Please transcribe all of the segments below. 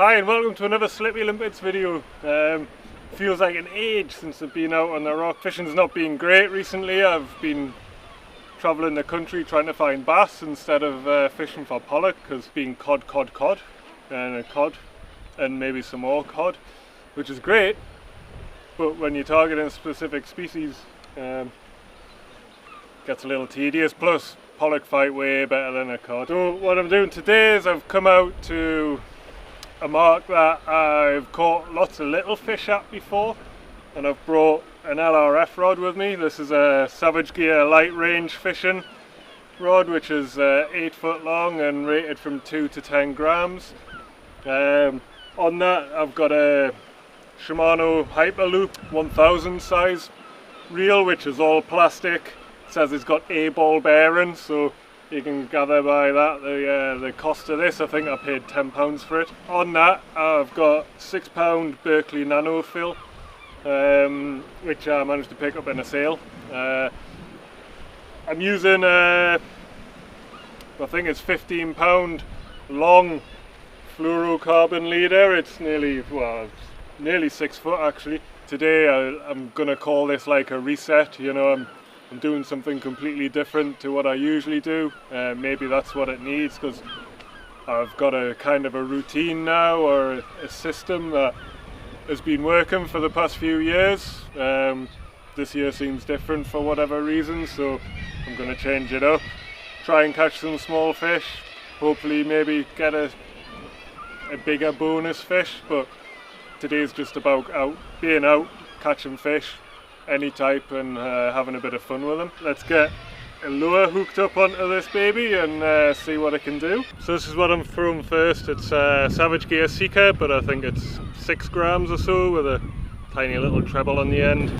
Hi and welcome to another Slippy Limpets video. Feels like an age since I've been out on the rock. Fishing's not been great recently. I've been travelling the country trying to find bass instead of fishing for pollock, because being cod and a cod and maybe some more cod, which is great, but when you're targeting a specific species gets a little tedious. Plus pollock fight way better than a cod. So what I'm doing today is I've come out to a mark that I've caught lots of little fish at before, and I've brought an LRF rod with me. This is a Savage Gear light range fishing rod, which is 8 foot long and rated from 2 to 10 grams. On that I've got a Shimano Hyperloop 1000 size reel, which is all plastic. It says it's got A ball bearing, so you can gather by that the cost of this. I think I paid £10 for it. On that I've got £6 Berkley Nanofil, which I managed to pick up in a sale. I'm using I think it's £15 long fluorocarbon leader. It's nearly 6 foot actually. Today I'm gonna call this like a reset. You know, I'm doing something completely different to what I usually do. Maybe that's what it needs, because I've got a kind of a routine now, or a system that has been working for the past few years. This year seems different for whatever reason, so I'm going to change it up, try and catch some small fish, hopefully maybe get a bigger bonus fish. But today's just about being out, catching fish, any type, and having a bit of fun with them. Let's get a lure hooked up onto this baby and see what it can do. So this is what I'm throwing first. It's a Savage Gear Seeker, but I think it's 6 grams or so with a tiny little treble on the end.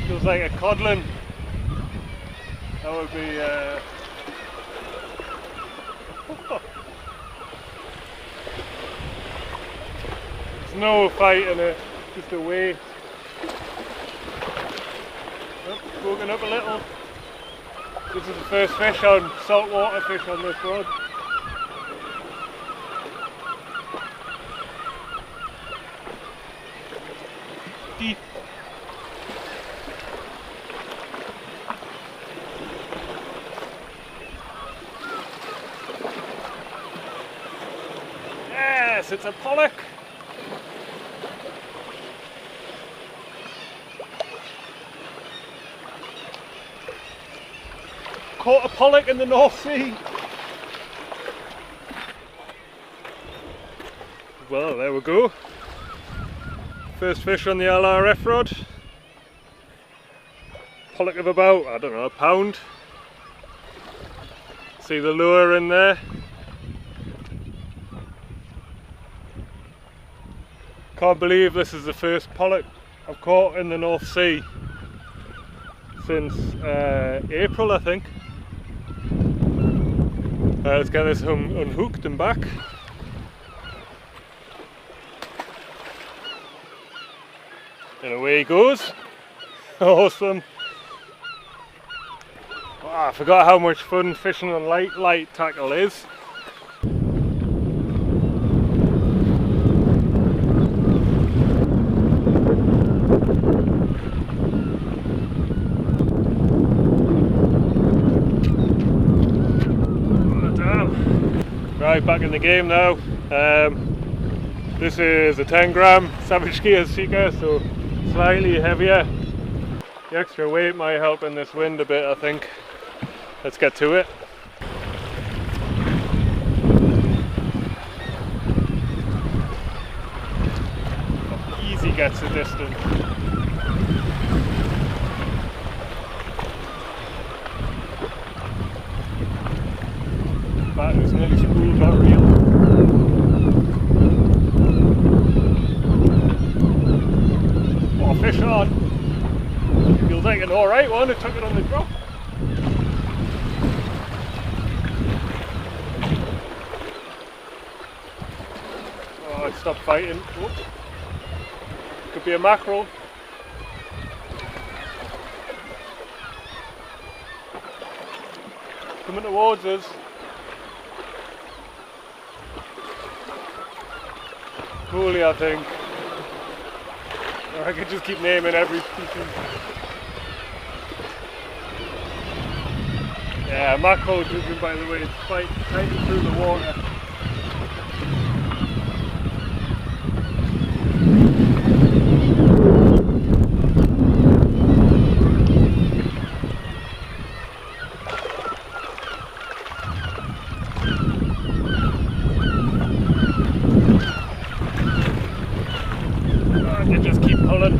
Feels like a codlin. That would be there's no fight in it, just a wave. Broken up a little. This is the first fish on saltwater fish on this rod. Deep. Yes, it's a pollock. Caught a pollock in the North Sea. Well, there we go. First fish on the LRF rod. Pollock of about, I don't know, a pound. See the lure in there. Can't believe this is the first pollock I've caught in the North Sea since April, I think. Let's get this unhooked and back. And away he goes. Awesome. Oh, I forgot how much fun fishing on light tackle is. Right, back in the game now. This is a 10 gram Savage Gear Seeker, so slightly heavier. The extra weight might help in this wind a bit, I think. Let's get to it. Easy gets the distance. Battery's nearly spooled, got real. Oh, fish on. Feels like an alright one, it took it on the drop. Oh, it stopped fighting. Whoops. Could be a mackerel. Coming towards us. Coolie, I think. Or I could just keep naming every species. Yeah, mackerel judging by the way it's fighting through the water. They just keep pulling.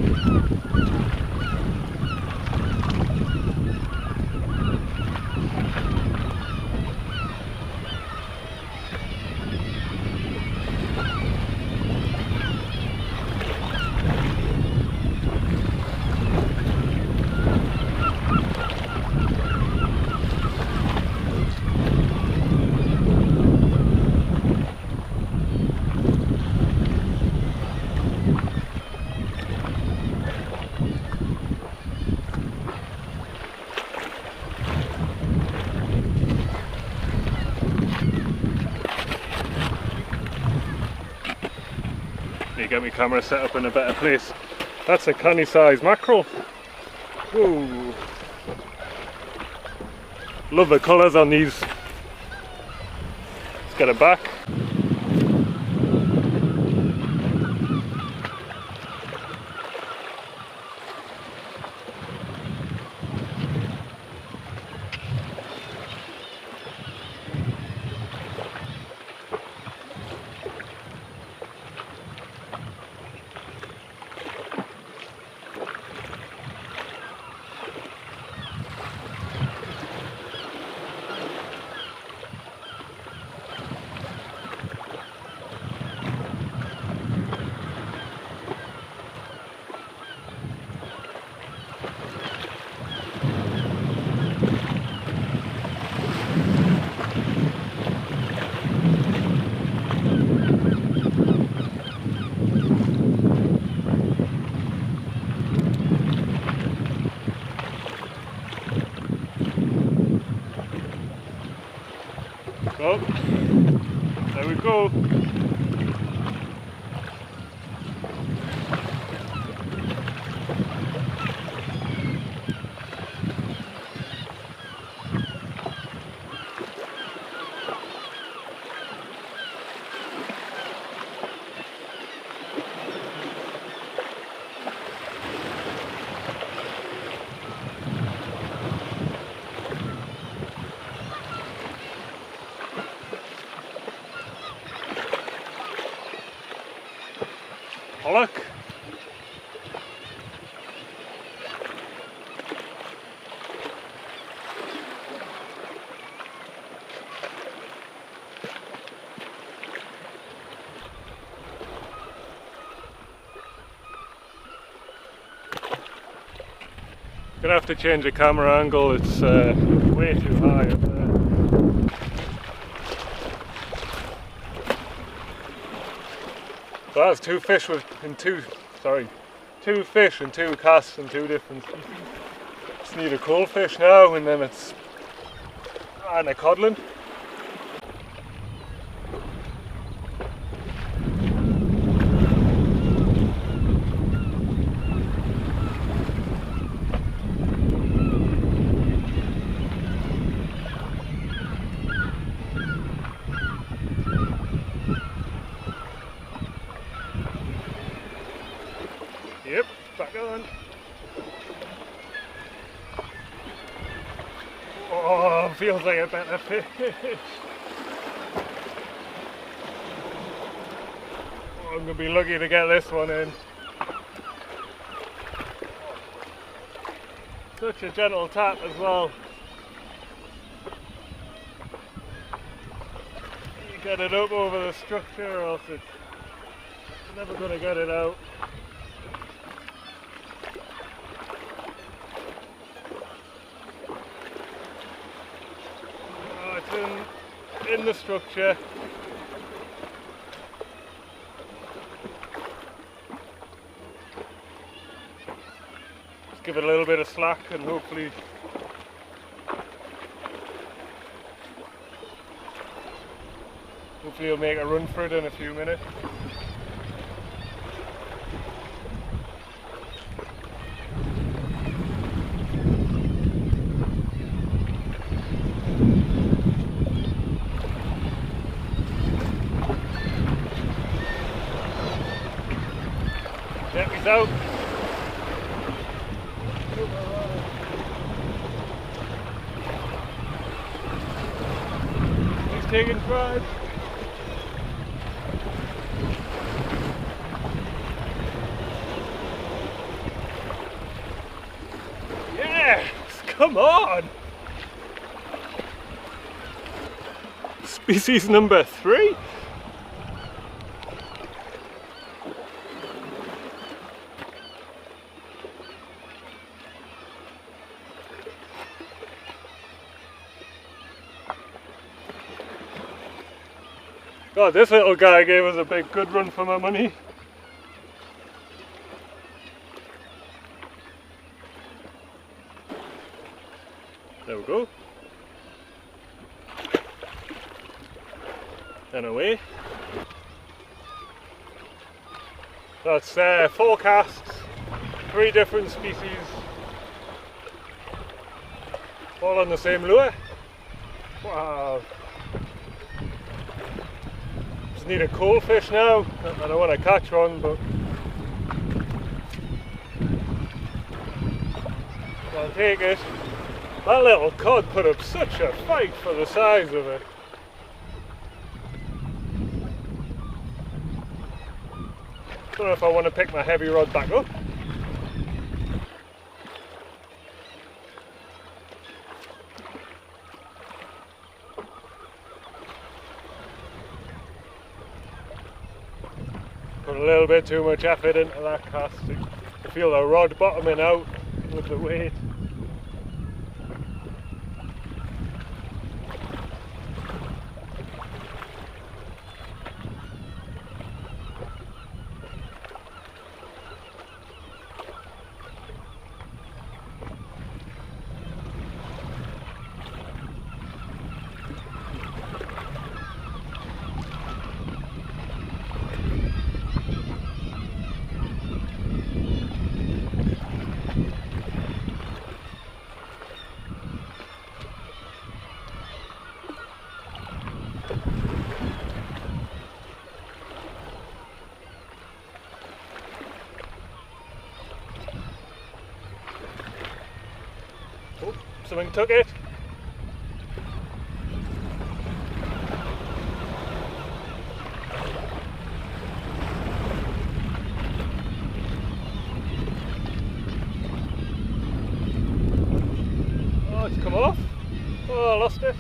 Get my camera set up in a better place. That's a canny size mackerel. Whoa. Love the colours on these. Let's get it back. Oh, there we go. Pollack. Gonna have to change the camera angle, it's way too high up there. So that's two fish and two casts and two different species. Just need a cool fish now and then it's and a codlin. Yep, back on. Oh, feels like a better fish. Oh, I'm going to be lucky to get this one in. Such a gentle tap as well. You get it up over the structure or else it's never going to get it out. Oh, it's in the structure. Give it a little bit of slack and hopefully you'll make a run for it in a few minutes. Yep, he's out. Taking drive. Yes, come on. Species number 3. God, this little guy gave us a big good run for my money. There we go. And away. That's 4 casts, 3 different species, all on the same lure. Wow. Just need a cool fish now. I don't want to catch one, but I'll take it. That little cod put up such a fight for the size of it. Don't know if I want to pick my heavy rod back up. Put a little bit too much effort into that cast. I feel the rod bottoming out with the weight. Oh, something took it. Oh, it's come off. Oh, I lost it.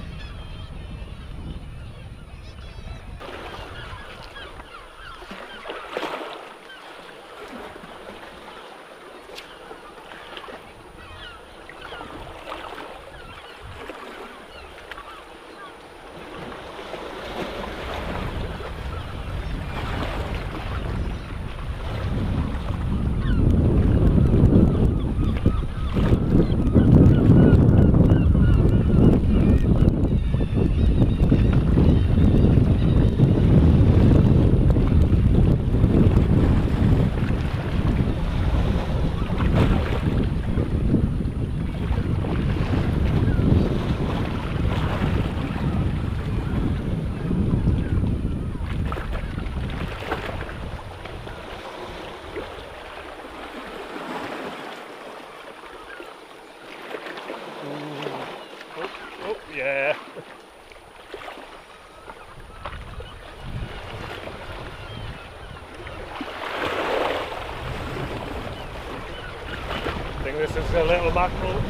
I think this is a little mackerel.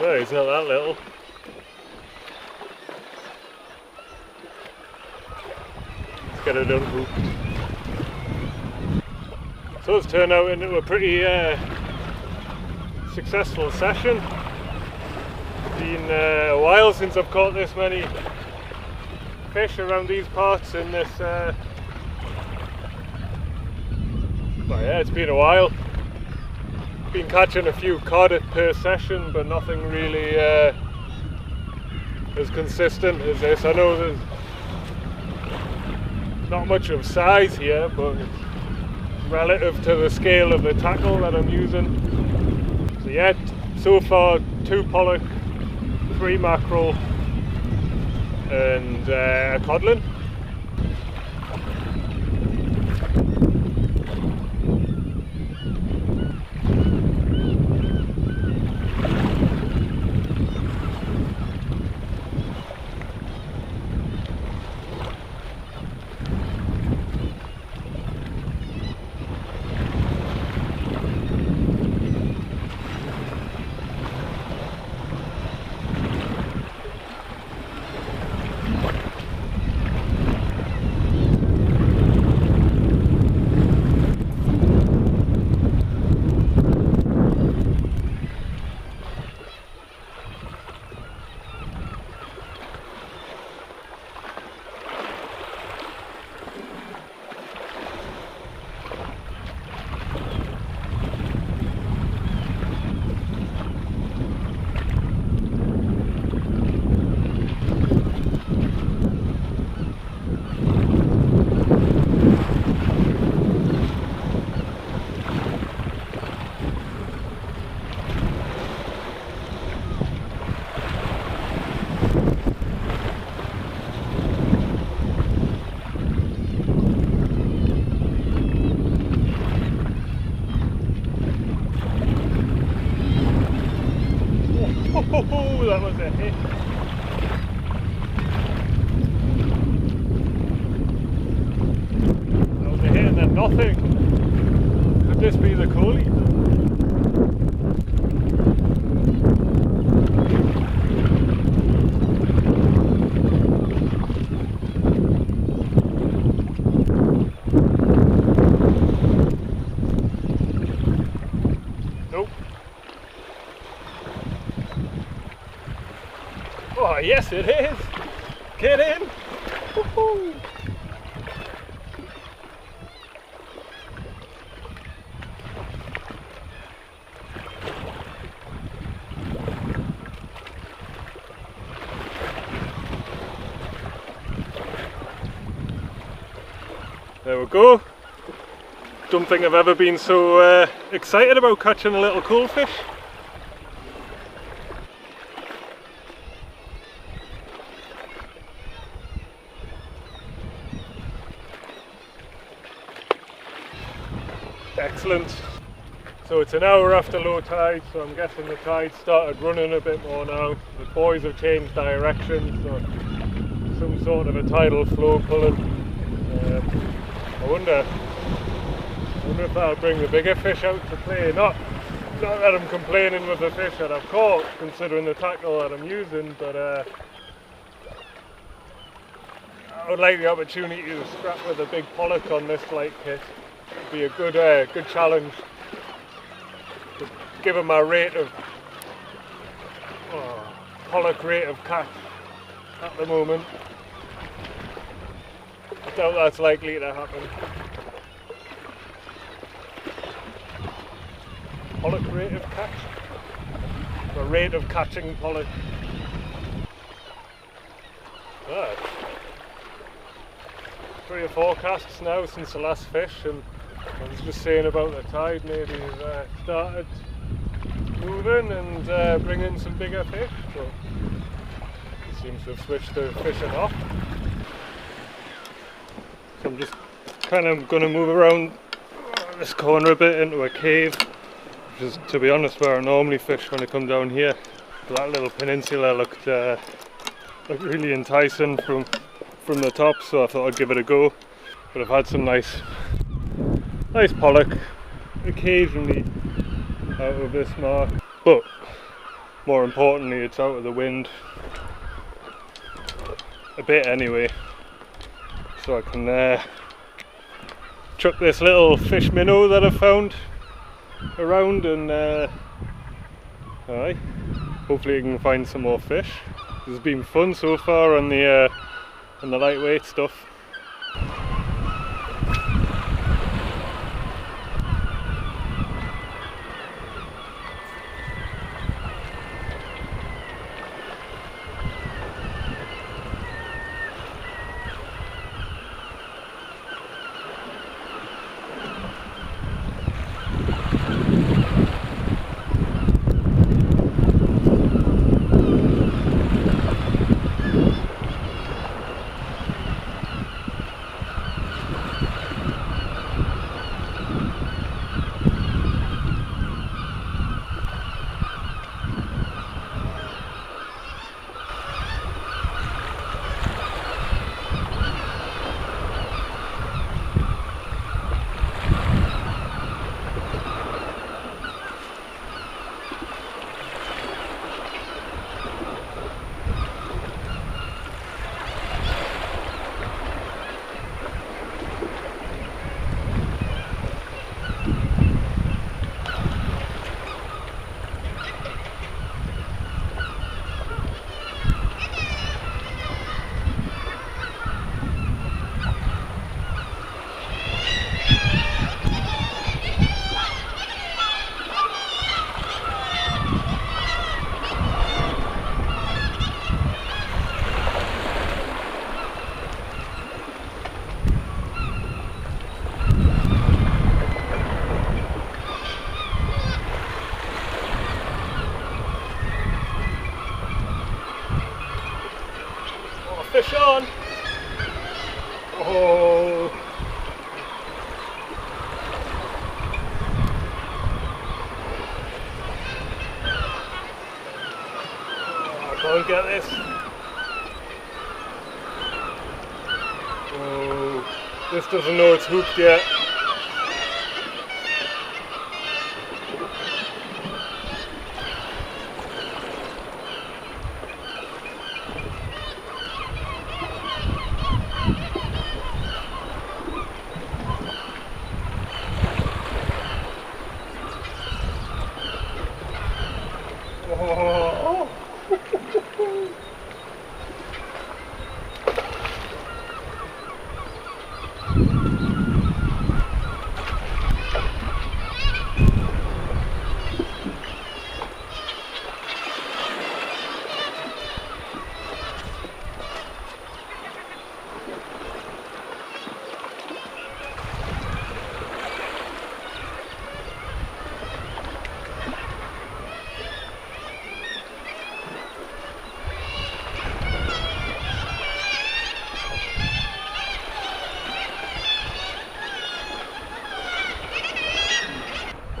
Oh, he's not that little. Let's get it unhooked. So it's turned out into a pretty successful session. It's been a while since I've caught this many fish around these parts in this well, yeah, it's been a while. Been catching a few cod per session, but nothing really as consistent as this. I know there's not much of size here, but it's relative to the scale of the tackle that I'm using. So yeah, so far 2 pollock, 3 mackerel and a codlin. Oh, that was a hit. That was a hit and then nothing. Could this be the Coley? Nope. Oh, yes it is! Get in! Woohoo! There we go. Don't think I've ever been so excited about catching a little cool fish. Excellent. So it's an hour after low tide, so I'm guessing the tide started running a bit more now. The buoys have changed direction, so some sort of a tidal flow pulling. I wonder if that'll bring the bigger fish out to play. Not that I'm complaining with the fish that I've caught, considering the tackle that I'm using, but I would like the opportunity to scrap with a big pollock on this light kit. It'd be a good challenge. Given my rate of pollock rate of catch, at the moment. I doubt that's likely to happen. Pollack rate of catch? The rate of catching pollock. Ah, 3 or 4 casts now since the last fish, and I was just saying about the tide maybe started moving and bringing some bigger fish, but it seems to have switched to fishing off. So I'm just kind of going to move around this corner a bit into a cave, which is, to be honest, where I normally fish when I come down here. But that little peninsula looked really enticing from the top, so I thought I'd give it a go. But I've had some nice pollock occasionally out of this mark, but more importantly it's out of the wind a bit anyway, so I can chuck this little fish minnow that I've found around, and hopefully I can find some more fish. This has been fun so far on the lightweight stuff. Fish on! Oh! I can't get this. Oh, this doesn't know it's hooked yet.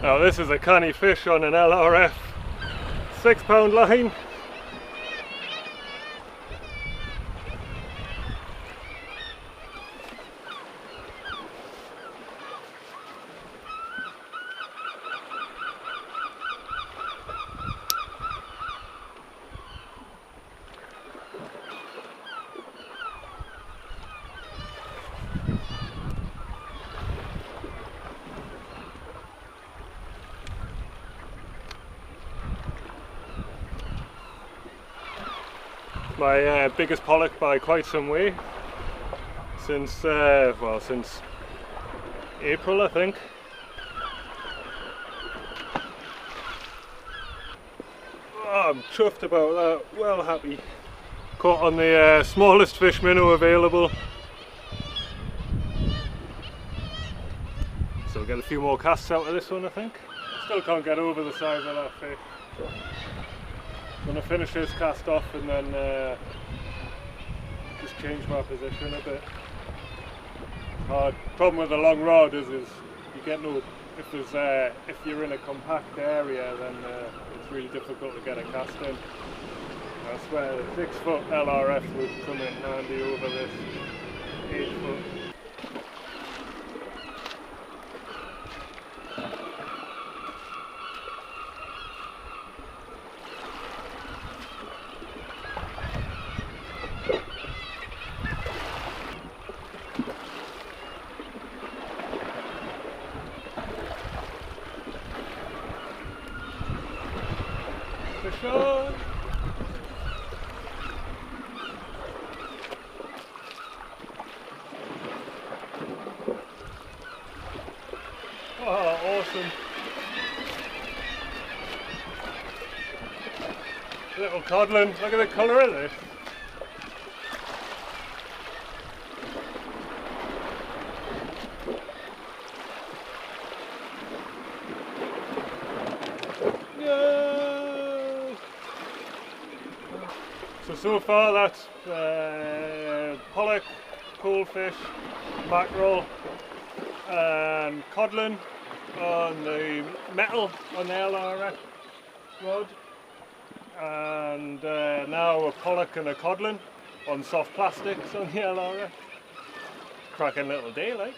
Now this is a canny fish on an LRF 6-pound line. my biggest pollock by quite some way, since well, since April I think. Oh, I'm chuffed about that, well happy. Caught on the smallest fish minnow available. So get a few more casts out of this one I think. Still can't get over the size of that fish. Gonna finish this cast off and then just change my position a bit. Hard. Problem with the long rod is you get no, if you're in a compact area then it's really difficult to get a cast in. That's where the 6-foot LRF would come in handy over this 8-foot. Fish on! Oh, awesome. Little codlin, look at the colour of this. No! So far that's pollock, coalfish, mackerel and codlin on the metal on the LRF rod, and now a pollock and a codlin on soft plastics on the LRF. Cracking little day like.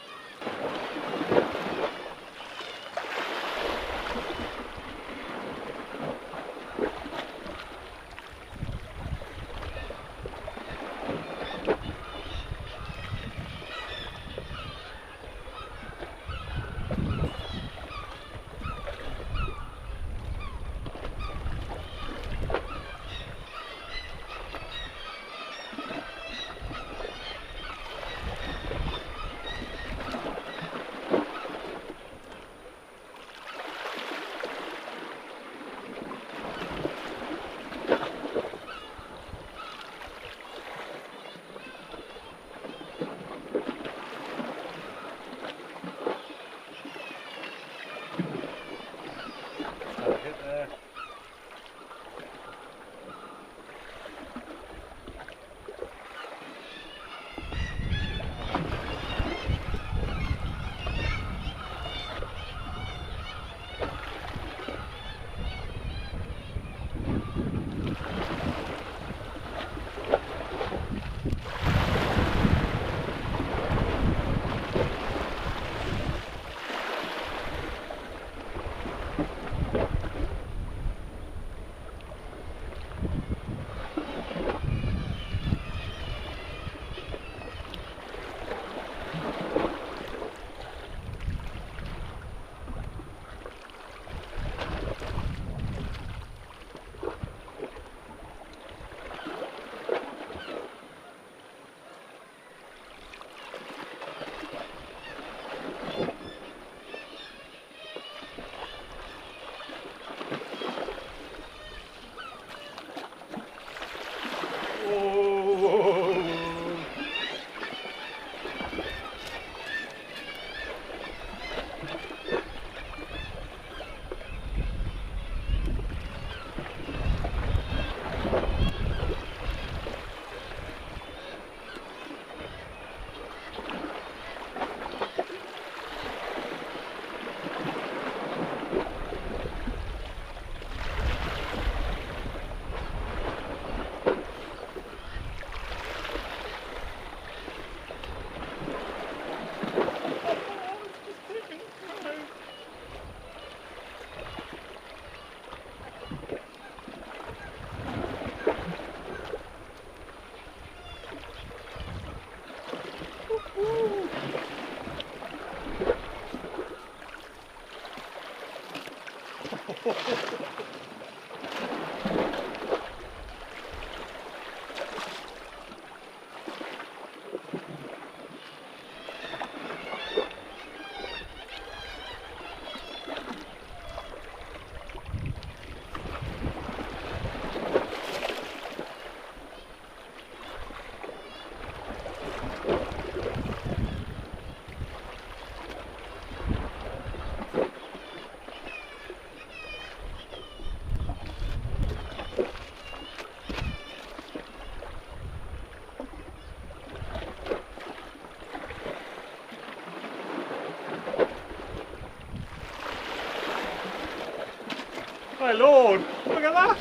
my lord, look at that!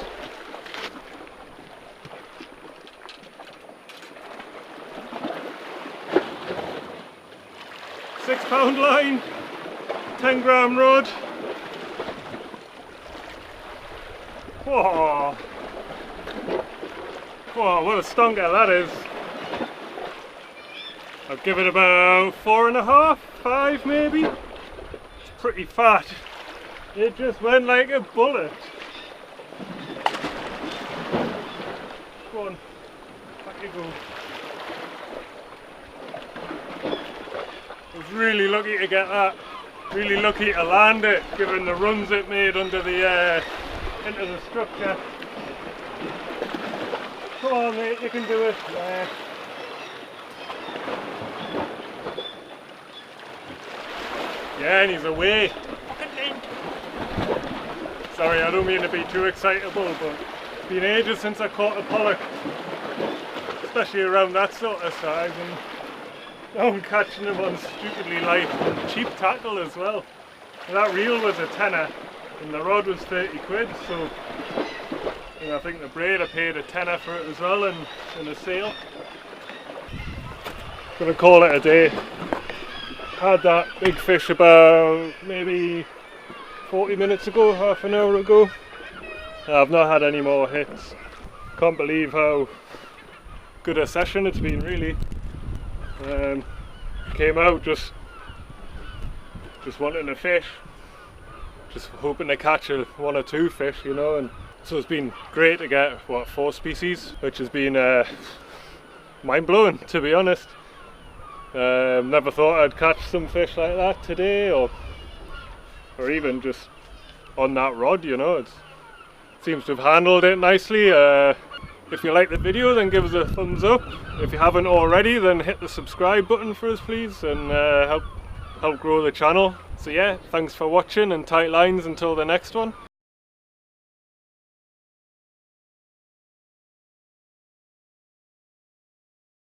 £6 line, 10 gram rod. Whoa! Whoa, what a stonker that is. I'd give it about 4.5, 5 maybe. It's pretty fat. It just went like a bullet. Go on, back you go. I was really lucky to get that. Really lucky to land it, given the runs it made under the into the structure. Come on mate, you can do it. Yeah. Yeah, and he's away. Sorry, I don't mean to be too excitable, but it's been ages since I caught a pollock, especially around that sort of size, and now I'm catching them on stupidly light and cheap tackle as well. And that reel was a tenner and the rod was 30 quid, so and I think the braid I paid a tenner for it as well in a sale. Gonna call it a day. Had that big fish about maybe 40 minutes ago, half an hour ago. I've not had any more hits. Can't believe how good a session it's been, really. Came out just wanting a fish, just hoping to catch one or two fish, you know, and so it's been great to get, what, 4 species, which has been mind-blowing, to be honest. Never thought I'd catch some fish like that today, or even just on that rod, you know. It seems to have handled it nicely. If you like the video, then give us a thumbs up. If you haven't already, then hit the subscribe button for us please, and help grow the channel. So yeah, thanks for watching, and tight lines until the next one.